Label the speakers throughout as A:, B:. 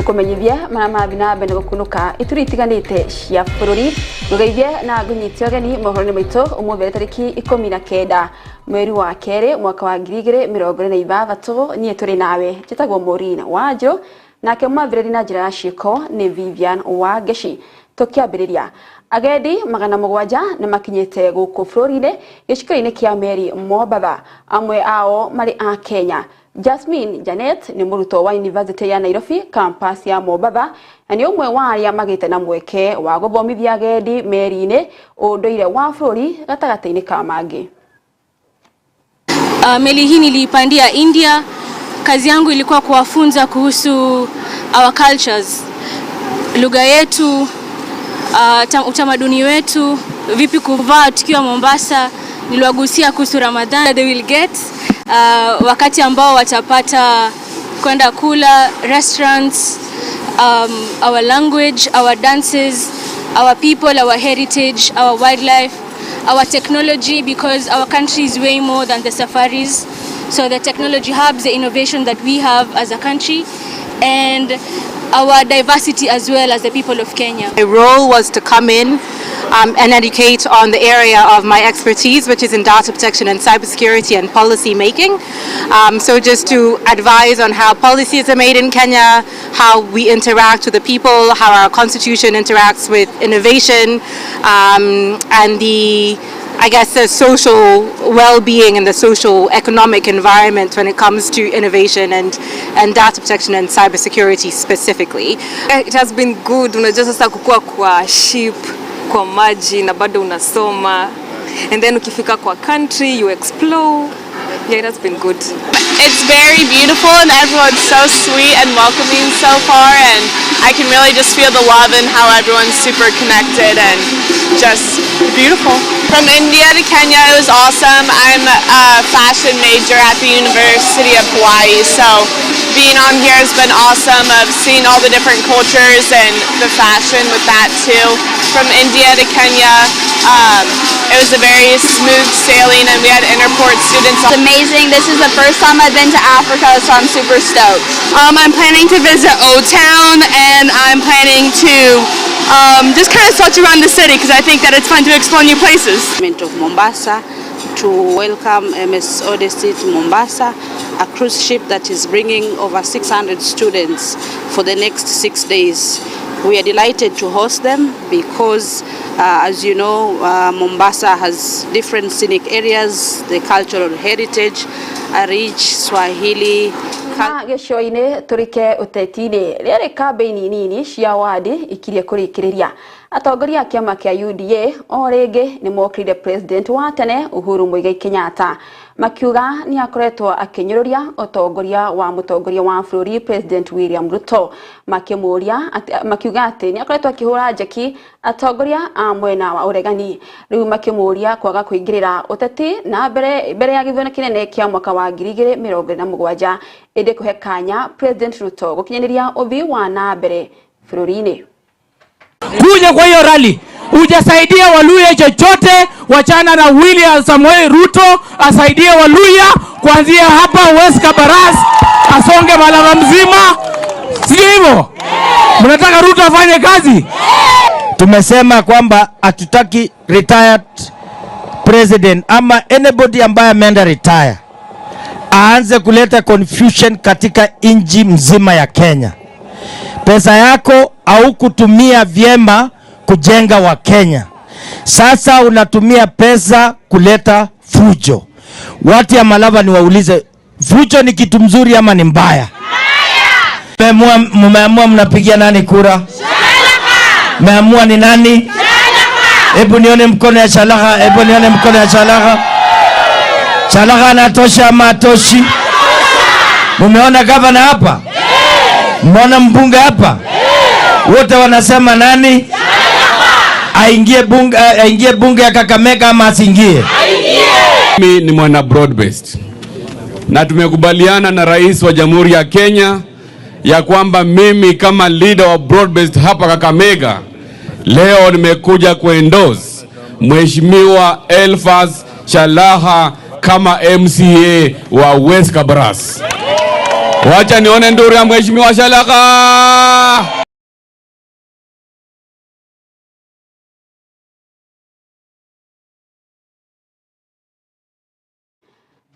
A: kumenyithia marama bina bene gukunuka ituritiganite cia bururi gugeithia na gunyitio geni mohoroni maito umwe tariki 19 mweri wa kere mwaka wa 2026 nie turi nawe jitagwo Maureen Wanjiru nake mwabireri na njira ya ciiko ni Vivian wa Geshi tukiambiriria agedi 700 na makinyete guku bururi-ini gicikiro-ini kia meri Mombatha amwe ao mari a Kenya. Jasmine Janet ni muruto wa University ya Nairobi campus ya Mombatha na ni umwe wa aria magite na mweke wa guthomithia agedi meri-ini unduire wa bururi gatagati-ini ka mangi.
B: Meli hii niliipandia India. Kazi yangu ilikuwa kuwafunza kuhusu our cultures, lugha yetu, utamaduni wetu, vipi kuvaa tukiwa Mombasa. Niliwagusia kuhusu Ramadhan they will get wakati ambao watapata kwenda kula, restaurants, our language, our dances, our people, our heritage, our wildlife, our technology, because our country is way more than the safaris. So the technology hubs, the innovation that we have as a country, and our diversity as well as the people of Kenya.
C: My role was to come in and educate on the area of my expertise, which is in data protection and cybersecurity and policy making. So just to advise on how policies are made in Kenya, how we interact with the people, how our constitution interacts with innovation, and the social well-being and the social economic environment when it comes to innovation and data protection and cybersecurity specifically.
D: It has been good. Unajua sasa kukua kwa ship, kwa maji na bado unasoma, and then ukifika kwa country you explore. Yeah, it has been good.
E: It's very beautiful and everyone's so sweet and welcoming so far, and I can really just feel the love and how everyone's super connected and just beautiful. From India to Kenya, it was awesome. I'm a fashion major at the University of Hawaii, so being on here has been awesome, of seeing all the different cultures and the fashion with that too. From India to Kenya, it was a very smooth sailing and we had interport students.
F: It's amazing. This is the first time I've been to Africa, so I'm super stoked.
G: I'm planning to visit Old Town, and I'm planning to just kind of search around the city because I think that it's fun to explore new places.
H: Of Mombasa to welcome MS Odyssey to Mombasa, a cruise ship that is bringing over 600 students for the next 6 days. We are delighted to host them because, as you know, Mombasa has different scenic areas, the cultural heritage, a rich Swahili.
A: Geshoine turike utetini rere kabeini nini cia wadi ikirie kurikiriria atongoria kiama kia UDA orege ni mokrire president wa tene Uhuru Muigai Kenyatta makiuga ni akoretwo akinyururia utongoria wa mutongoria wa bururi President William Ruto makiuga ati ni akoretwo akihura njeki atongoria a mwena wa uregani riu makimuria kwaga kuingirira uteti na mbere ya githurano kinene kia mwaka wa 2027 ende kuhe kanya President Ruto gukinyaniria uthii wa na mbere bururi-ini.
I: Kuja kwa hiyo rally ujasaidia Waluya chochote, wachana na William Samoei Ruto asaidia Waluya kuanzia hapa West Kabaras asonge Malava mzima. Sio hivyo? Mnataka Ruto afanye kazi?
J: Tumesema kwamba hatutaki retired president ama anybody ambaye ameenda retire aanze kuleta confusion katika inji mzima ya Kenya. Pesa yako au kutumia vyema kujenga wa Kenya. Sasa unatumia pesa kuleta fujo. Watu ya Malava ni waulize, fujo ni kitu mzuri ama ni mbaya? Mmeamua mnapigia nani kura? Mmeamua ni nani? Hebu nione mkono ya Shalaha, hebu nione mkono ya Shalaha. Shalaha anatosha ama atoshi? Mumeona gavana hapa? Mbona mbunge hapa? Wote wanasema nani? Aingie bunge ya Kakamega ama asingie?
K: Mimi ni mwana broad based. Na tumekubaliana na rais wa Jamhuri ya Kenya ya kwamba mimi kama leader wa broad based hapa Kakamega leo nimekuja kuendorse Mheshimiwa Elfas Shalaha kama MCA wa West Kabaras. Wacha nione nduru ya Mheshimiwa Shalaka.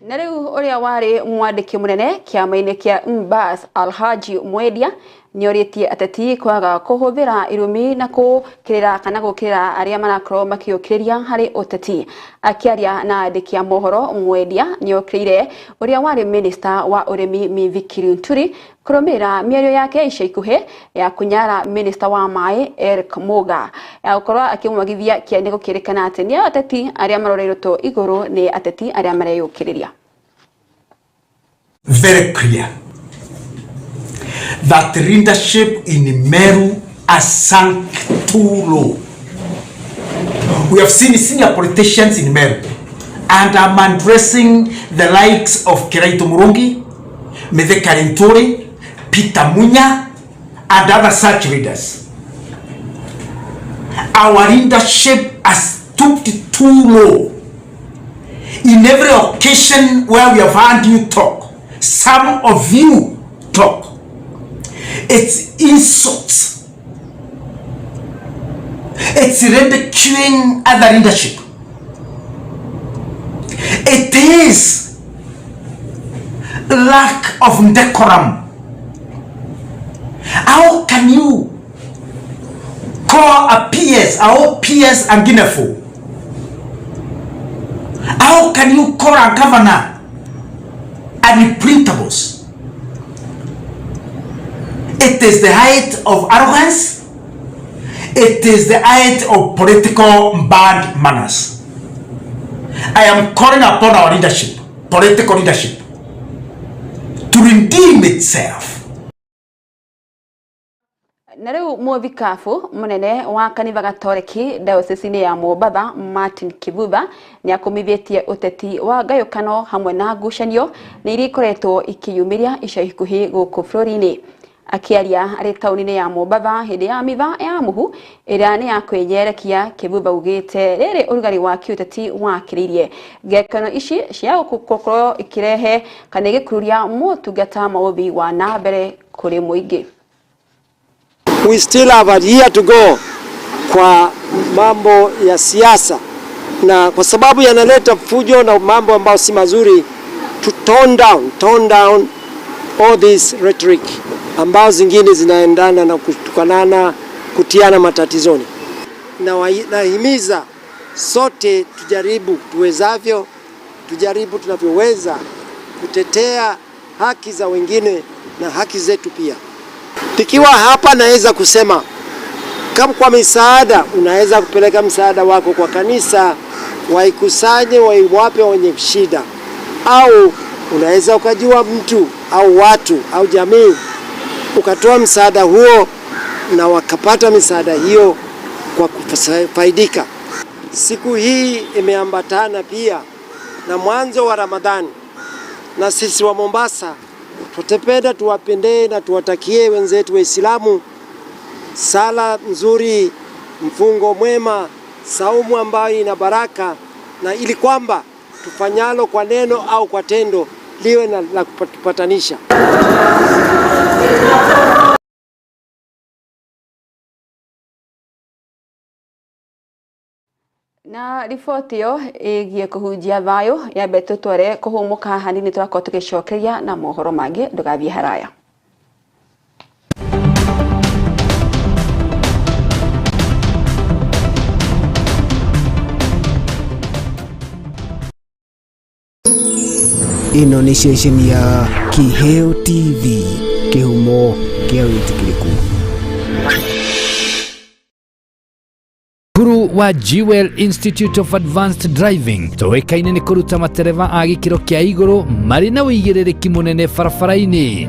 A: Na riu uria wari mwandiki munene kiama-ini kia Mbas Alhaji Mwedia nioritie ateti kwaga kuhuthira irumi na kukirira kana gukirira aria marakorwo makiukiriria hari uteti. Akiaria na andiki a mohoro, Mwedia niokirire uria wari minister wa urimi Mithikiri Nturi kurumira mĩario yake ica ikuhe ya kunyara minister wa mai Eric Muga ya gukorwo akimwagithia kiani gukirikana ati ni ateti aria maroreirwo iguru ni ateti aria mareyukiriria.
L: Very clear that leadership in Meru has sunk too low. We have seen senior politicians in Meru, and I'm addressing the likes of Kiraito Murungi, Mithikari Nturi, Peter Munya, and other such leaders. Our leadership has stooped too low. In every occasion where we have heard you talk, some of you talk, it's insults, it's ridiculing other leadership. It is lack of decorum. How can you call a PS, our PS Anginefo? How can you call a governor unprintables? It is the height of arrogance. It is the height of political bad manners. I am calling upon our leadership, political leadership, to redeem itself.
A: Na riu muthikabu munene wa kanitha Gatoreki diocese ya Mombatha Martin Kivuva ni akumithitie uteti wa ngayukano hamwe na ngucanio ni iria ikoretwo ikiyumiria ica ikuhi guku bururi-ini. Akiaria ari tauni-ini ya Mombatha hindi ya mitha ya muhu iria ni ya kwenyerekia, Kivuva ugite riri urugari wa kiuteti wakiririe ngekano ici cia gukorwo ikirehe kana igikururia motungata mauthi wa na mbere kuri muingi.
M: We still have a year to go kwa mambo ya siasa, na kwa sababu yanaleta fujo na mambo ambayo si mazuri, to tone down all this rhetoric ambao zingine zinaendana na kutukanana, kutiana matatizoni. Na nahimiza sote tujaribu tuwezavyo, tujaribu tunavyoweza kutetea haki za wengine na haki zetu pia. Tikiwa hapa naweza kusema kama kwa misaada, unaweza kupeleka msaada wako kwa kanisa, waikusanye waiwape wenye shida, au unaweza ukajua mtu au watu au jamii ukatoa msaada huo na wakapata misaada hiyo kwa kufaidika. Siku hii imeambatana pia na mwanzo wa Ramadhani, na sisi wa Mombasa tutapenda tuwapendee na tuwatakie wenzetu Waislamu sala nzuri, mfungo mwema, saumu ambayo ina baraka, na ili kwamba tufanyalo kwa neno au kwa tendo liwe na la kupatanisha.
A: Na ripoti yo igie kuhunjia thayo ya betu tware kuhumuka hanini twako tugicokeria na mohoro mangi ndugathie haraya.
N: Ino ni station ya Kiheo TV, kihumo kia witikiriku.
O: Guru wa Jewel Institute of Advanced Driving toekaine ni kuruta matereva a gikiro kia iguru mari na uigiririki munene barabara-ini.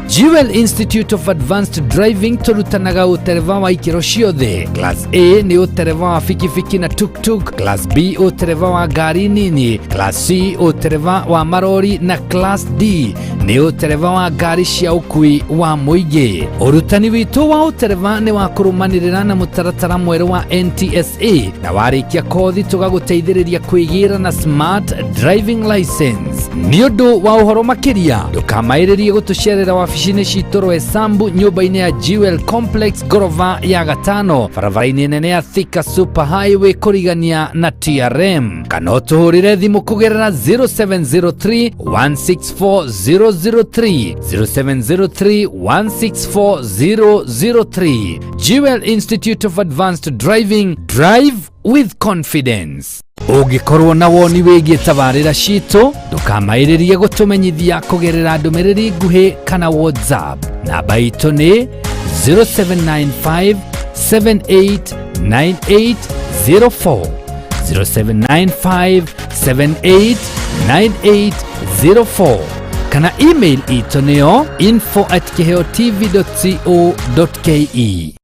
O: Jewel Institute of Advanced Driving turutanaga utereva wa ikiro ciothe. Class A ni utereva wa fikifiki na tuk-tuk, Class B utereva wa gari nini, Class C utereva wa marori na Class D ni utereva wa gari cia ukui wa muigi. Urutani witu wa utereva ni wa kurumanirira na mutaratara mweru wa NTSA na warikia kothi tugaguteithiriria kwigira na smart driving license. Ni undu wa uhoro makiria ndukamairirie gutucerera wabici-ini citu Rwesambu nyumba-ini ya Jewel Complex gorova ya gatano barabara-ini nene ya Thika Super Highway kurigania na TRM, kana utuhurire thimu kugerera 0703 164003 0703 164003. Jewel Institute of Advanced Driving, drive with confidence. Ungikorwo na woni wigie tabarira citu ndukamairirie gutumenyithia kugerera ndumiriri nguhi kana WhatsApp. Namba itu ni 0795 789804 0795 789804 kana email itu niyo info@kiheotv.co.ke.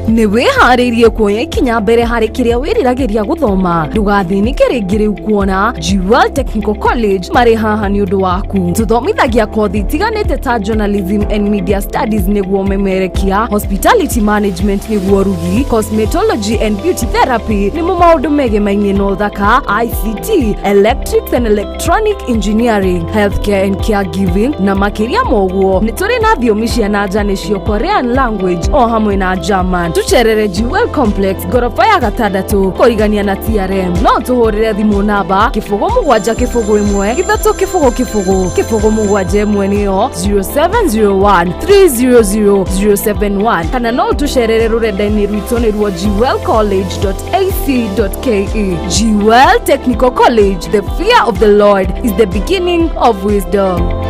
P: Ni wihariirie kuoya ikinya mbere hari kiria wiriragiria guthoma. Ndugathinike ringi riu kuona Jewel Technical College mari haha ni undu waku. Tuthomithagia kothi itiganite ta journalism and media studies niguo memerekia, hospitality management niguo rugi, cosmetology and beauty therapy nimo maundu mege maingi no thaka, ICT, electrics and electronic engineering, healthcare and caregiving na makiria moguo. Ni turi na thiomi cia nanja nicio Korean language o hamwe na German. Tucherere Jewel Complex gorofa ya gatandatu kurigania na TRM. No tuhurire thimu namba 0713 niyo 0701 300 071 kana no tucherere rurenda-ini rwitu ni ruo jewelcollege.ac.ke. Jewel Technical College, the fear of the Lord is the beginning of wisdom.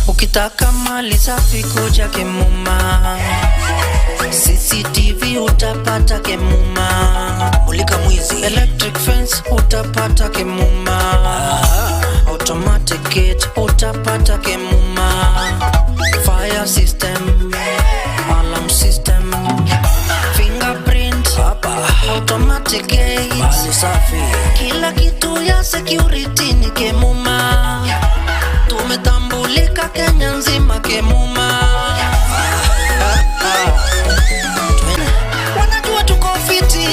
Q: Ukitaka mali safi kuja Kemuma, CCTV utapata Kemuma, mulika mwizi, electric fence utapata Kemuma, automatic gate utapata Kemuma, fire system, alarm system, fingerprint hapa, automatic gate, mali safi, kila kitu ya security ni Kemuma. Tumetambulika Kenya nzima Kemuma. Wanajua tuko fiti.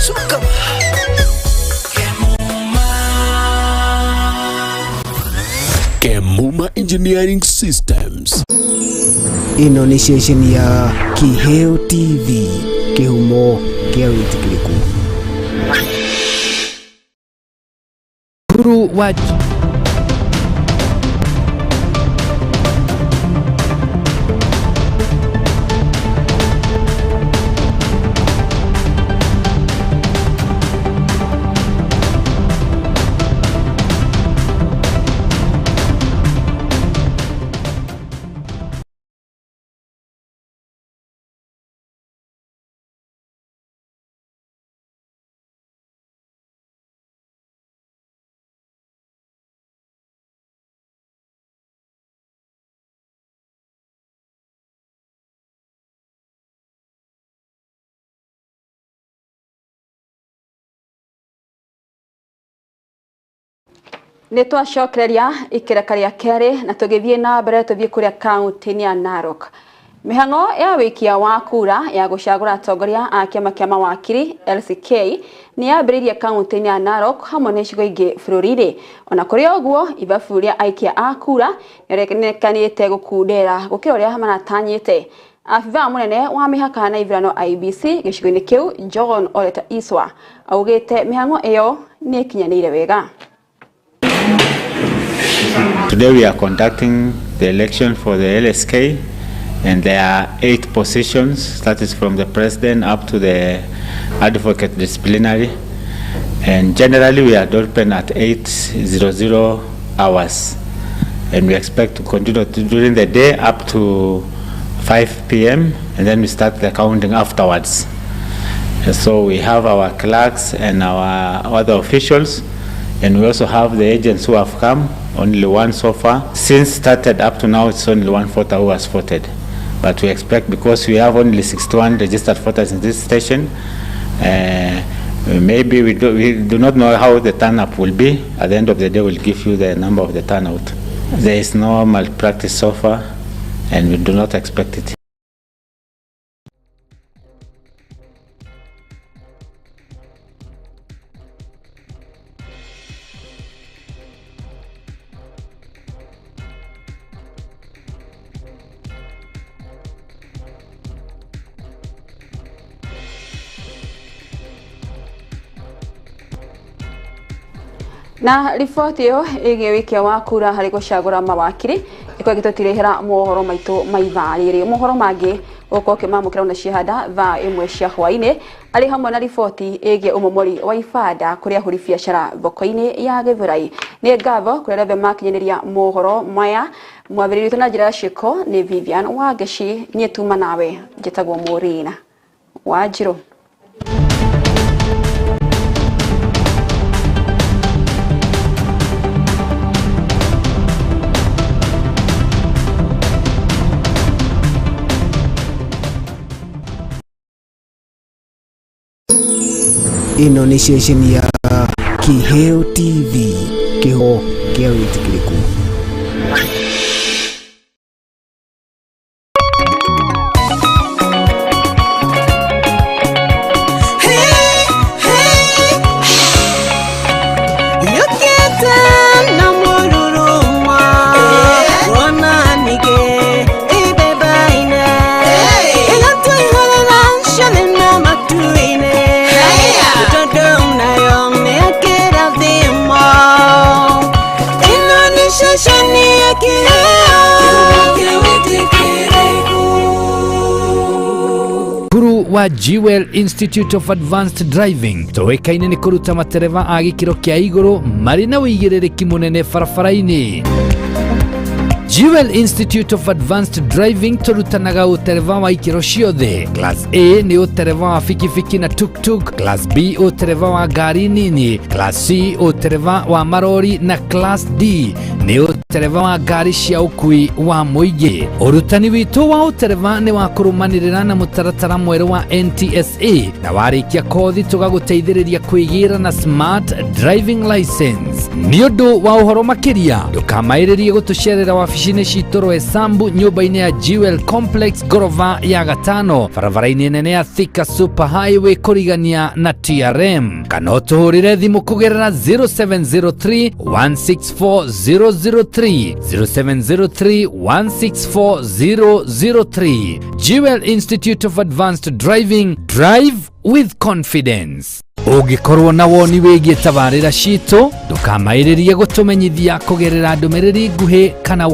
Q: Suka Kemuma.
R: Kemuma Engineering Systems.
N: Ino ni station ya Kiheo TV, kihumo kia witikiliku.
O: Guru wa
A: Nĩ twacokereria ikereka rĩa kerĩ na tũgĩthiĩ na mbere tũthiĩ kũrĩa kaunti-inĩ ya Narok. Mĩhang'o ya wĩkia wa kura ya gũcagũra atongoria a kĩama kĩa mawakiri LCK nĩ yambĩrĩirie kaunti-inĩ ya Narok hamwe na icigo ingĩ bũrũri-inĩ. Ona kũrĩ ũguo ithabu rĩa aikia a kura nĩrĩonekanĩte gũkundera gũkĩra ũrĩa maratanyĩte. Afithaa mũnene wa mĩhaka na ithurano IEBC gĩcigo-inĩ kĩu John Oleta Iswa augĩte mĩhang'o ĩyo nĩ ĩkinyanĩire wega.
S: Today we are conducting the election for the LSK, and there are 8 positions, that is from the president up to the advocate disciplinary, and generally we are open at 8:00 hours, and we expect to continue during the day up to 5 p.m. and then we start the counting afterwards. And so we have our clerks and our other officials, and we also have the agents who have come, only one so far. Since started up to now, it's only one voter who has voted. But we expect, because we have only 61 registered voters in this station, maybe we do not know how the turnout will be. At the end of the day, we'll give you the number of the turnout. There is no malpractice so far, and we do not expect it.
A: Na riboti yo ĩgiĩ wĩkia wa kura harĩ gũcagũra mawakiri ĩkoragwo ĩgĩtũtirehera mohoro maitũ ma ithaa rĩrĩ. Mohoro mangĩ gũkorwo ũkĩmamũkĩra na ciahada thaa 1 cia hwaĩ-inĩ arĩ hamwe na riboti ĩgiĩ ũmomori wa ibanda kũrĩ ahũri biacara thoko-inĩ ya Gĩthũrai. Nĩ ngatho kũrĩ arĩa makinyanĩria mohoro maya. Mwambĩrĩri witũ na njĩra ya ciĩko nĩ Vivian Wangeci, niĩ tuma nawe njĩtagwo Maureen Wanjiru.
N: Ino ni ceceni ya Kiheo TV, kiheho kia wĩtĩkĩrĩku.
O: wa Jewel Institute of Advanced Driving toekaine ni kuruta matereva a gikiro kia iguru mari na uigirĩrĩki munene barabara-inĩ. Jewel Institute of Advanced Driving turutanaga utereva wa ikiro ciothe. Class A ni utereva wa fikifiki na tuk-tuk, Class B utereva wa gari nini, Class C utereva wa marori na Class D ni utereva wa gari cia ukui wa muingi. Urutani witu wa utereva ni wa kurumanirira na mutaratara mweru wa NTSA na warikia kothi tugaguteithiriria kwigira na smart driving license. Ni undu wa uhoro makiria ndukamairirie gutucerera wabici-inĩ citũ Rwesambu nyũmba-inĩ ya Jewel Complex gorova ya gatano barabara-inĩ nene ya Thika Super Highway kurigania na TRM, kana utuhurire thimu kugerera 0703 164003 0703 164003. Jewel Institute of Advanced Driving, drive with confidence. Ũngĩkorwo na woni wĩgiĩ tabarĩra citũ ndũkamaĩrĩrie gũtũmenyithia kũgerera ndũmĩrĩri nguhĩ kana